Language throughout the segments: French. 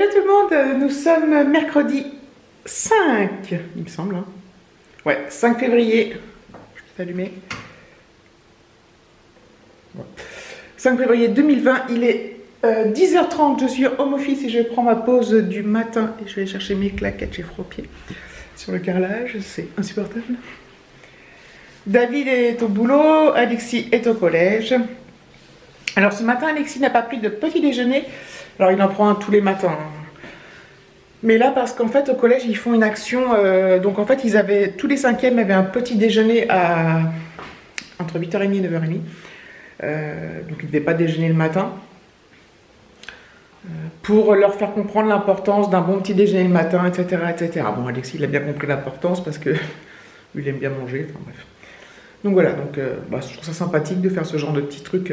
Hello tout le monde, nous sommes mercredi 5, il me semble. Hein. Ouais, 5 février. Je vais t'allumer. Ouais. 5 février 2020, il est 10h30, je suis home office et je prends ma pause du matin et je vais aller chercher mes claquettes, j'ai froid aux pieds sur le carrelage, c'est insupportable. David est au boulot, Alexis est au collège. Alors ce matin, Alexis n'a pas pris de petit déjeuner. Alors il en prend un tous les matins. Mais là, parce qu'en fait, au collège, ils font une action. Donc en fait, ils avaient, tous les cinquièmes avaient un petit déjeuner à entre 8h30 et 9h30. Donc ils ne devaient pas déjeuner le matin. Pour leur faire comprendre l'importance d'un bon petit déjeuner le matin, etc., etc. Bon, Alexis, il a bien compris l'importance parce que lui, il aime bien manger. Enfin bref. Donc voilà, donc, je trouve ça sympathique de faire ce genre de petits trucs.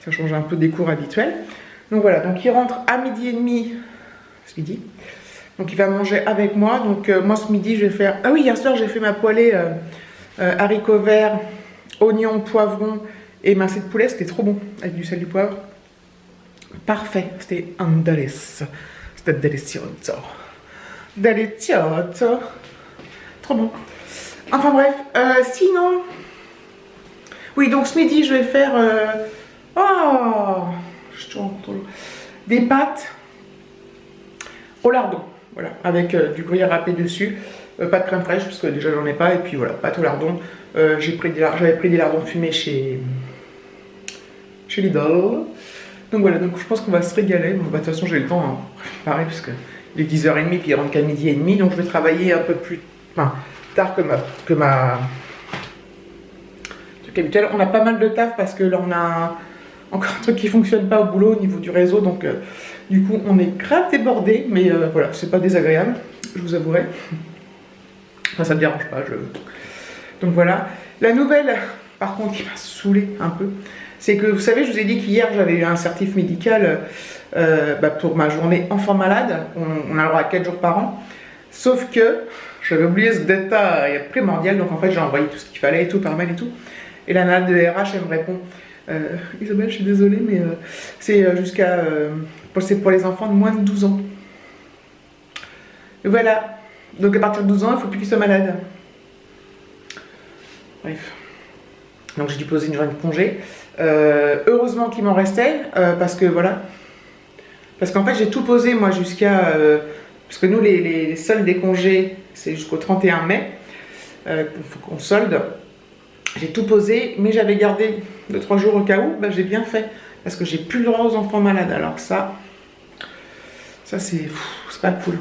Ça change un peu des cours habituels. Donc voilà, donc il rentre à 12h30 ce midi. Donc il va manger avec moi. Donc moi ce midi je vais faire... Ah oui, hier soir j'ai fait ma poêlée haricots verts, oignons, poivrons et mincé de poulet. C'était trop bon avec du sel du poivre. Parfait, c'était un délice. C'était delicioso. Delicioso. Trop bon. Enfin bref, sinon... Oui, donc ce midi je vais faire... des pâtes au lardon, voilà, avec du gruyère râpé dessus, pas de crème fraîche parce que déjà j'en ai pas, et puis voilà, pâte au lardon. J'avais pris des lardons fumés chez Lidl. Donc voilà, donc je pense qu'on va se régaler. Bon, bah, de toute façon j'ai le temps, hein. Pareil, parce que il est 10h30, puis il rentre qu'à 12h30, donc je vais travailler un peu plus tard que ma truc habituel. On a pas mal de taf parce que là on a encore un truc qui fonctionne pas au boulot au niveau du réseau, donc du coup on est grave débordé, mais voilà, c'est pas désagréable, je vous avouerai. Enfin, ça me dérange pas. Donc voilà. La nouvelle, par contre, qui m'a saoulée un peu, c'est que vous savez, je vous ai dit qu'hier j'avais eu un certif médical pour ma journée enfant malade. On a le droit à 4 jours par an, sauf que j'avais oublié ce détail primordial, donc en fait j'ai envoyé tout ce qu'il fallait et tout par mail et tout. Et la nana de RH, elle me répond: Isabelle, je suis désolée, mais c'est jusqu'à... c'est pour les enfants de moins de 12 ans. Et voilà. Donc à partir de 12 ans, il ne faut plus qu'ils soient malades. Bref. Donc j'ai dû poser une journée de congé. Heureusement qu'il m'en restait, parce que voilà. Parce qu'en fait, j'ai tout posé, moi, jusqu'à... parce que nous, les soldes des congés, c'est jusqu'au 31 mai. Faut qu'on solde. J'ai tout posé, mais j'avais gardé 2-3 jours au cas où. J'ai bien fait, parce que j'ai plus le droit aux enfants malades. Alors ça c'est pas cool.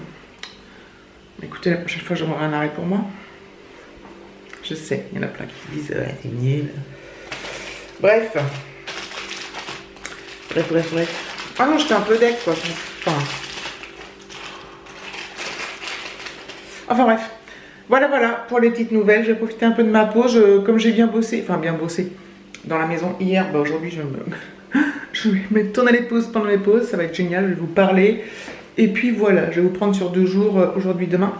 Écoutez, la prochaine fois j'aurai un arrêt pour moi. Je sais, il y en a plein qui disent t'es nul. Bref. Ah non, j'étais un peu deck quoi. Enfin bref. Voilà pour les petites nouvelles. J'ai profité un peu de ma pause, comme j'ai bien bossé, dans la maison hier. Aujourd'hui je vais me tourner les pauses pendant les pauses, ça va être génial, je vais vous parler. Et puis voilà, je vais vous prendre sur 2 jours, aujourd'hui, demain.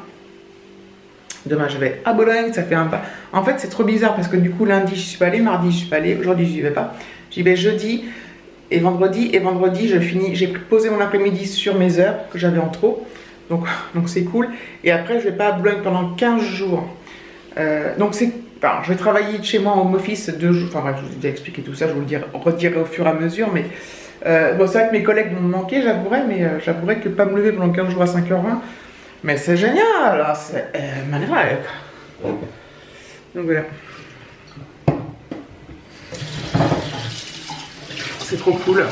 Demain je vais à Bologne, ça fait un pas. En fait c'est trop bizarre parce que du coup lundi j'y suis pas allée, mardi j'y suis pas allée, aujourd'hui j'y vais pas. J'y vais jeudi et vendredi je finis, j'ai posé mon après-midi sur mes heures que j'avais en trop. Donc c'est cool. Et après je vais pas à Boulogne pendant 15 jours. Donc c'est... je vais travailler de chez moi en home office 2 jours. Enfin bref, je vous ai déjà expliqué tout ça, je vous le redirai au fur et à mesure. Mais c'est vrai que mes collègues m'ont manqué, j'avouerai. Mais j'avouerai que pas me lever pendant 15 jours à 5h20. Mais c'est génial, là, c'est magnifique. Donc voilà. C'est trop cool.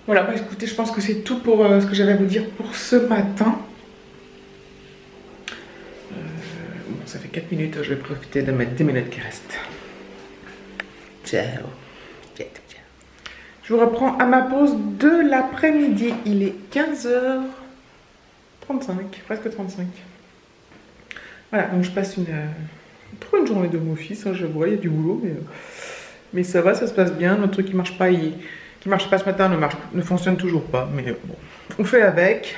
Voilà, écoutez, je pense que c'est tout pour ce que j'avais à vous dire pour ce matin. Bon, ça fait 4 minutes, je vais profiter de mettre 10 minutes qui restent. Ciao. Je vous reprends à ma pause de l'après-midi. Il est 15h35, presque 35. Voilà, donc je passe trop une journée de mon fils, hein, je vois, il y a du boulot, mais ça va, ça se passe bien. Notre truc qui marche pas ce matin ne fonctionne toujours pas, mais bon, on fait avec.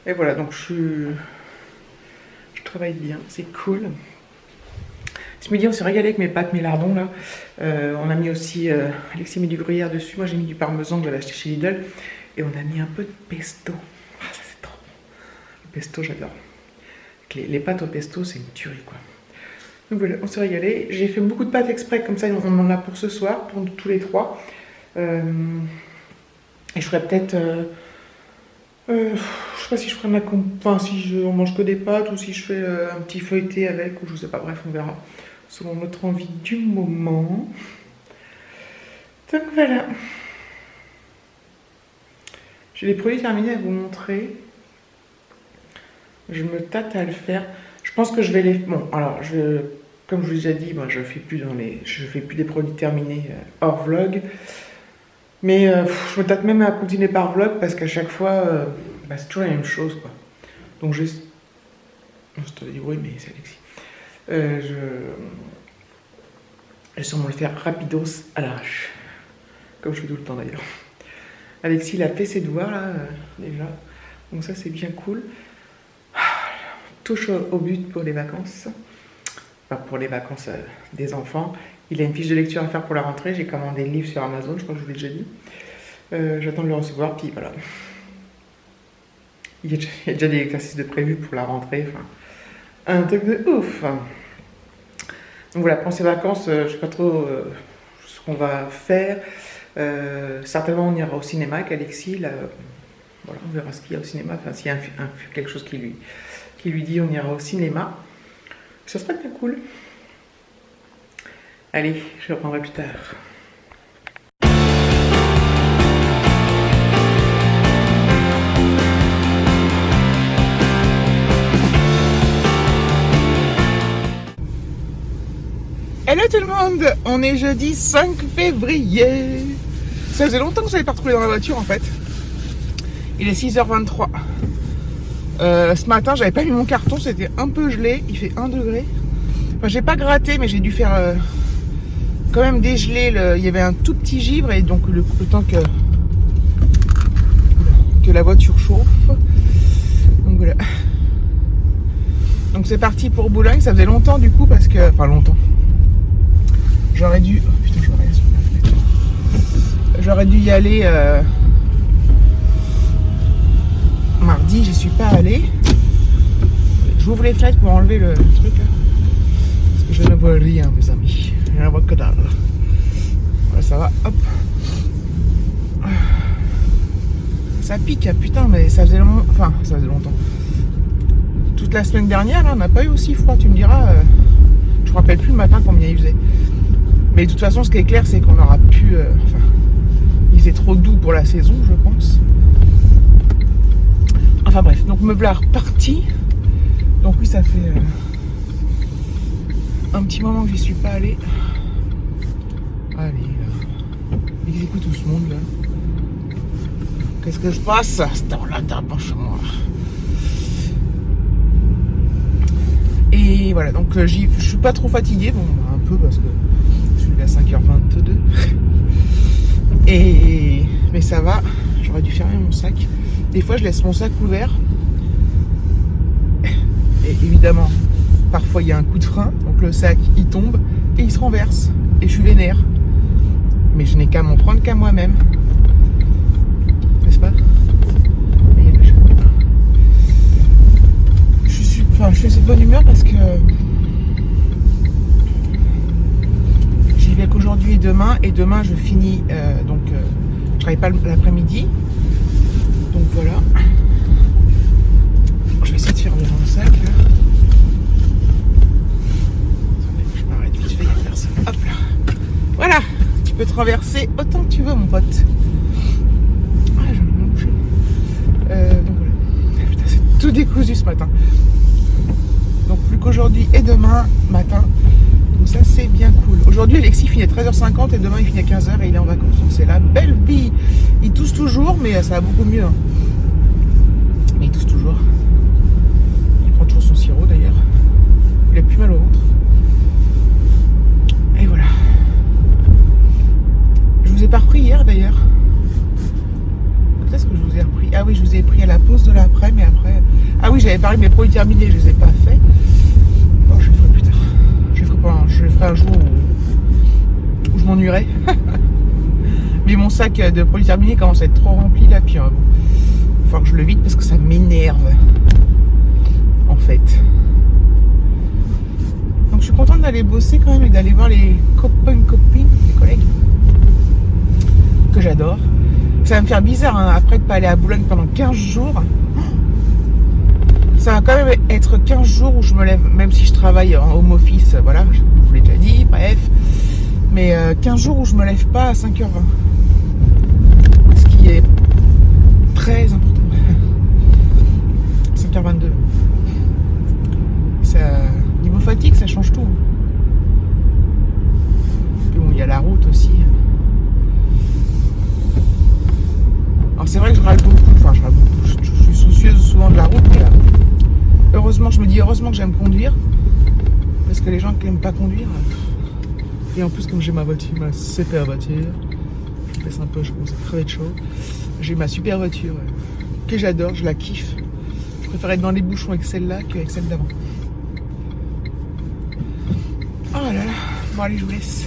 Et voilà, donc je travaille bien, c'est cool. Ce midi, on s'est régalé avec mes pâtes, mes lardons là. On a mis aussi, Alexis a mis du gruyère dessus, moi j'ai mis du parmesan que j'avais acheté chez Lidl. Et on a mis un peu de pesto. Ah, ça c'est trop bon. Le pesto, j'adore. Les pâtes au pesto, c'est une tuerie, quoi. Donc voilà, on s'est régalé. J'ai fait beaucoup de pâtes exprès, comme ça on en a pour ce soir, pour tous les trois. Et je ferai peut-être... je sais pas si je ferai enfin, si on mange que des pâtes ou si je fais un petit feuilleté avec, ou je sais pas, bref, on verra. Selon notre envie du moment. Donc voilà. J'ai les produits terminés à vous montrer. Je me tâte à le faire. Je pense que je vais les... Bon, alors, comme je vous l'ai déjà dit, moi, je fais plus des produits terminés hors vlog. Mais je me tâte même à continuer par vlog parce qu'à chaque fois, c'est toujours la même chose, quoi. Donc je te dis oui, mais c'est Alexis. Je vais sûrement le faire rapidos à l'arrache. Comme je fais tout le temps d'ailleurs. Alexis, il a fait ses devoirs là, déjà. Donc ça, c'est bien cool. Touche au but pour les vacances. Enfin, pour les vacances des enfants. Il a une fiche de lecture à faire pour la rentrée. J'ai commandé le livre sur Amazon, je crois que je vous l'ai déjà dit. J'attends de le recevoir, puis voilà. Il y a déjà des exercices de prévus pour la rentrée. Enfin, un truc de ouf. Donc voilà, pour ces vacances, je ne sais pas trop ce qu'on va faire. Certainement, on ira au cinéma avec Alexis. Là, voilà, on verra ce qu'il y a au cinéma. Enfin, s'il y a quelque chose qui lui dit, on ira au cinéma. Ça serait bien cool. Allez, je reprendrai plus tard. Hello tout le monde, on est jeudi 5 février. Ça faisait longtemps que je n'avais pas retrouvé dans la voiture en fait. Il est 6h23. Ce matin, j'avais pas mis mon carton, c'était un peu gelé, il fait 1 degré. Enfin, j'ai pas gratté, mais j'ai dû faire quand même dégeler. Il y avait un tout petit givre et donc le temps que la voiture chauffe. Donc voilà. Donc c'est parti pour Boulogne. Ça faisait longtemps du coup parce que... Enfin longtemps. J'aurais dû... Oh putain, je regarde sur la fenêtre. J'aurais dû y aller... mardi, j'y suis pas allée. J'ouvre les fenêtres pour enlever le truc là. Parce que je ne vois rien, mes amis. Je ne vois que dalle. Voilà, ça va, hop. Ça pique, putain, mais ça faisait longtemps. Enfin, ça faisait longtemps. Toute la semaine dernière, là, on n'a pas eu aussi froid, tu me diras. Je me rappelle plus le matin combien il faisait. Mais de toute façon, ce qui est clair, c'est qu'on aura pu. Enfin, il faisait trop doux pour la saison, je pense. Enfin bref, donc meublard parti. Donc oui, ça fait un petit moment que j'y suis pas allée. Allez, là. Ils écoutent tout ce monde, là. Qu'est-ce que se passe? C'est dans la table chez moi. Et voilà, donc je suis pas trop fatiguée, bon, un peu parce que je suis à 5h22. Mais ça va, j'aurais dû fermer mon sac. Des fois, je laisse mon sac ouvert. Et évidemment, parfois, il y a un coup de frein. Donc, le sac, il tombe et il se renverse. Et je suis vénère. Mais je n'ai qu'à m'en prendre qu'à moi-même. N'est-ce pas? Je suis de bonne humeur parce que j'y vais qu'aujourd'hui et demain. Et demain, je finis. Je travaille pas l'après-midi. Donc voilà. Je vais essayer de faire le sac là. Je m'arrête vite fait, il n'y a personne. Hop là. Voilà. Tu peux traverser autant que tu veux, mon pote. Ah, j'en ai mangé. Donc voilà. Putain, c'est tout décousu ce matin. Donc plus qu'aujourd'hui et demain matin. Donc ça, c'est bien cool. Aujourd'hui, Alexis finit à 13h50 et demain, il finit à 15h et il est en vacances. Donc c'est la belle vie. Il tousse toujours, mais ça va beaucoup mieux. Hein. Mais il tousse toujours. Il prend toujours son sirop d'ailleurs. Il a plus mal au ventre. Et voilà. Je vous ai pas repris hier d'ailleurs. Qu'est-ce que je vous ai repris? Ah oui, je vous ai pris à la pause de l'après, mais après... Ah oui, j'avais parlé de mes produits terminés, je les ai pas fait. Oh, je le ferai plus tard. Je le ferai un jour où je m'ennuierai. Mais mon sac de produits terminés commence à être trop rempli là, puis bon, il va falloir que je le vide parce que ça m'énerve, en fait. Donc je suis contente d'aller bosser quand même et d'aller voir les copines, les collègues que j'adore. Ça va me faire bizarre hein, après de pas aller à Boulogne pendant 15 jours. Ça va quand même être 15 jours où je me lève, même si je travaille en home office, voilà, je vous l'ai déjà dit, bref. Mais 15 jours où je me lève pas à 5h20. Ce qui est très important. 5h22. Ça, niveau fatigue, ça change tout. Puis bon, il y a la route aussi. Alors c'est vrai que je râle beaucoup, je suis soucieuse souvent de la route, mais heureusement, je me dis heureusement que j'aime conduire, parce que les gens qui n'aiment pas conduire, et en plus comme j'ai ma voiture, ma super voiture, c'est un peu, je commence à crever de chaud, j'ai ma super voiture que j'adore, je la kiffe, je préfère être dans les bouchons avec celle-là qu'avec celle d'avant. Oh là là, bon allez je vous laisse.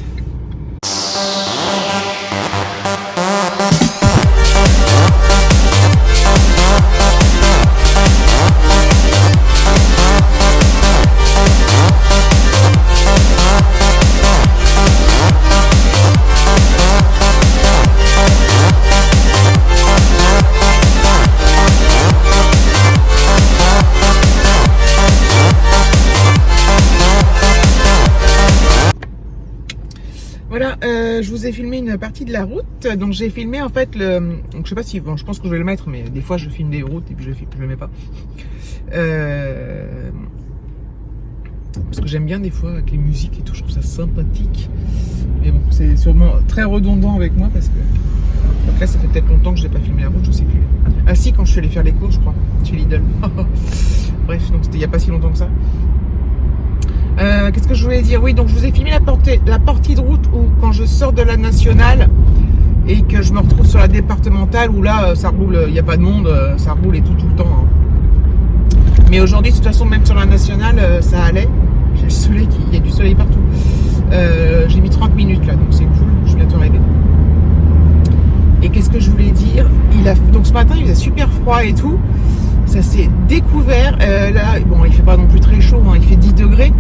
Voilà, je vous ai filmé une partie de la route. Donc j'ai filmé en fait donc je sais pas si, bon, je pense que je vais le mettre, mais des fois je filme des routes et puis je le mets pas. Parce que j'aime bien des fois avec les musiques et tout, je trouve ça sympathique. Mais bon, c'est sûrement très redondant avec moi parce que donc là ça fait peut-être longtemps que je n'ai pas filmé la route, je sais plus. Ah si, quand je suis allée faire les courses, je crois, chez Lidl. Bref, donc c'était il n'y a pas si longtemps que ça. Qu'est-ce que je voulais dire? Oui, donc je vous ai filmé la partie de route où quand je sors de la nationale et que je me retrouve sur la départementale où là ça roule, il n'y a pas de monde, ça roule et tout le temps. Hein. Mais aujourd'hui, de toute façon, même sur la nationale, ça allait. J'ai le soleil, il y a du soleil partout. J'ai mis 30 minutes là, donc c'est cool, je suis bientôt arrivée. Et qu'est-ce que je voulais dire? Donc ce matin, il faisait super froid et tout. Ça s'est découvert. Là, bon, il fait pas non plus très chaud, hein, il fait 10 degrés.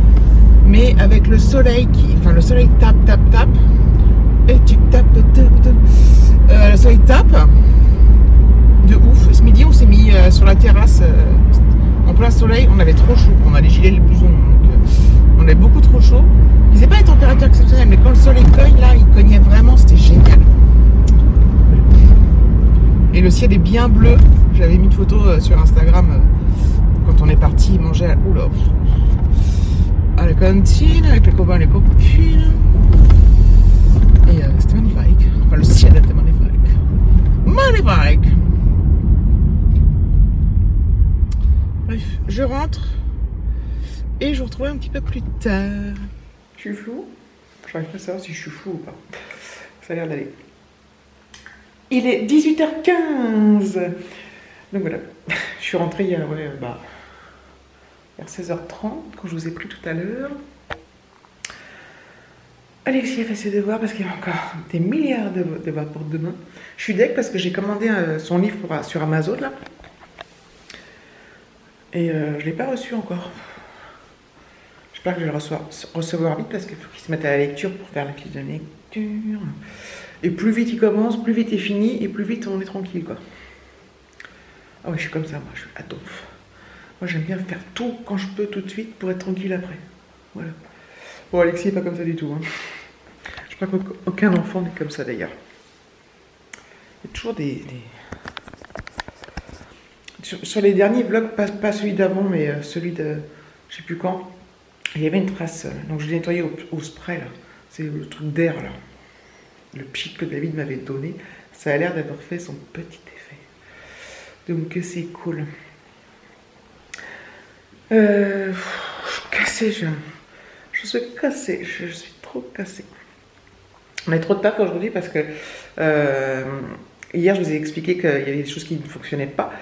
Mais avec le soleil le soleil tape. Et tu tapes. Le soleil tape. De ouf. Ce midi, on s'est mis sur la terrasse en plein soleil. On avait trop chaud. On a les gilets, les blousons. Donc, on avait beaucoup trop chaud. Il faisait pas des températures exceptionnelles, mais quand le soleil cogne, là, il cognait vraiment. C'était génial. Et le ciel est bien bleu. J'avais mis une photo sur Instagram quand on est parti manger à la cantine avec les copains et les copines. Et c'était magnifique. Enfin, le ciel était magnifique. Magnifique. Bref, je rentre et je vous retrouve un petit peu plus tard. Je suis floue. J'arrive pas à savoir si je suis floue ou pas. Ça a l'air d'aller. Il est 18h15. Donc voilà, je suis rentrée hier, vers 16h30, quand je vous ai pris tout à l'heure. Alexis a fait ses devoirs parce qu'il y a encore des milliards de devoirs pour demain. Je suis deg parce que j'ai commandé son livre sur Amazon là. Et je ne l'ai pas reçu encore. J'espère que je vais le recevoir vite parce qu'il faut qu'il se mette à la lecture pour faire la fiche de lecture. Et plus vite il commence, plus vite il finit et plus vite on est tranquille quoi. Ah ouais, je suis comme ça, moi, je suis à donf. Moi, j'aime bien faire tout quand je peux tout de suite pour être tranquille après. Voilà. Bon, Alexis n'est pas comme ça du tout. Hein. Je crois qu'aucun enfant n'est comme ça d'ailleurs. Il y a toujours des... Sur les derniers vlogs, pas celui d'avant, mais celui de... Je sais plus quand. Il y avait une trace. Donc, je l'ai nettoyé au spray, là. C'est le truc d'air, là. Le pchit que David m'avait donné. Ça a l'air d'avoir fait son petit effet. Donc c'est cool. Je suis cassée, je suis cassée, je suis trop cassée. On a trop de taf aujourd'hui parce que hier je vous ai expliqué qu'il y avait des choses qui ne fonctionnaient pas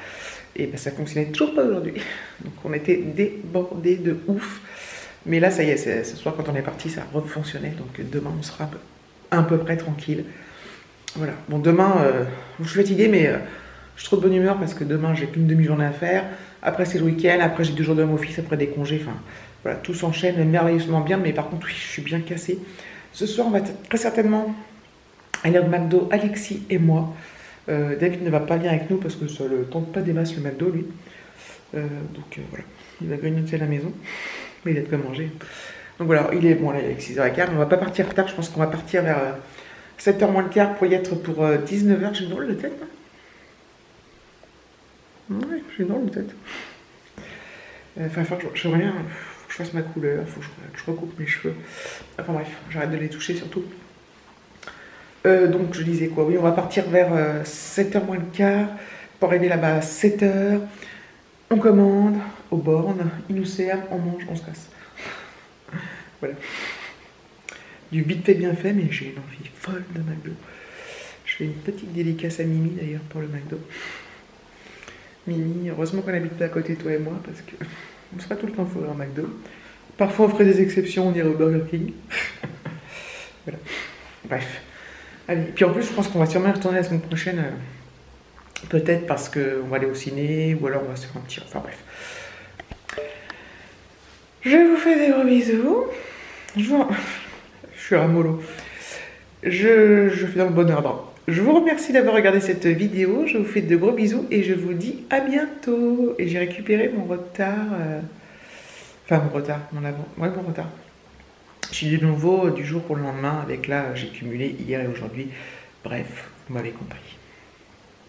et ben, ça fonctionnait toujours pas aujourd'hui. Donc on était débordés de ouf. Mais là ça y est, ce soir quand on est parti ça refonctionnait. Donc demain on sera à peu près tranquille. Voilà. Bon, demain, je suis fatiguée, mais je suis trop de bonne humeur parce que demain, j'ai qu'une demi-journée à faire. Après, c'est le week-end. Après, j'ai 2 jours de home office, après des congés. Enfin, voilà, tout s'enchaîne merveilleusement bien. Mais par contre, oui, je suis bien cassée. Ce soir, on va très certainement aller au McDo, Alexis et moi. David ne va pas venir avec nous parce que ça le tente pas des masses le McDo, lui. Voilà, il va grignoter à la maison. Mais il a de quoi manger. Donc voilà, il est bon là, il est 6h15. On va pas partir tard, je pense qu'on va partir vers 7h moins le quart pour y être pour 19h. J'ai une drôle de tête, là. Ouais, j'ai une drôle de tête. Enfin, je reviens, faut que je fasse ma couleur, faut que je recoupe mes cheveux. Enfin bref, j'arrête de les toucher surtout. Donc je disais quoi, oui, on va partir vers 7h moins le quart pour arriver là-bas à 7h. On commande aux bornes, ils nous servent, on mange, on se casse. Voilà. Du vite fait bien fait, mais j'ai une envie folle de McDo. Je fais une petite dédicace à Mimi d'ailleurs pour le McDo. Mimi, heureusement qu'on habite pas à côté toi et moi parce que on ne sera tout le temps fourré en McDo. Parfois on ferait des exceptions, on irait au Burger King. Voilà. Bref. Allez. Puis en plus, je pense qu'on va sûrement y retourner la semaine prochaine. Peut-être parce qu'on va aller au ciné ou alors on va se faire un petit. Enfin bref. Je vous fais des gros bisous. Je suis à mollo. Je fais dans le bon ordre. Je vous remercie d'avoir regardé cette vidéo. Je vous fais de gros bisous et je vous dis à bientôt. Et j'ai récupéré mon retard. Enfin, mon retard, mon avant. Ouais, mon retard. J'ai de nouveau du jour au lendemain avec là, j'ai cumulé hier et aujourd'hui. Bref, vous m'avez compris.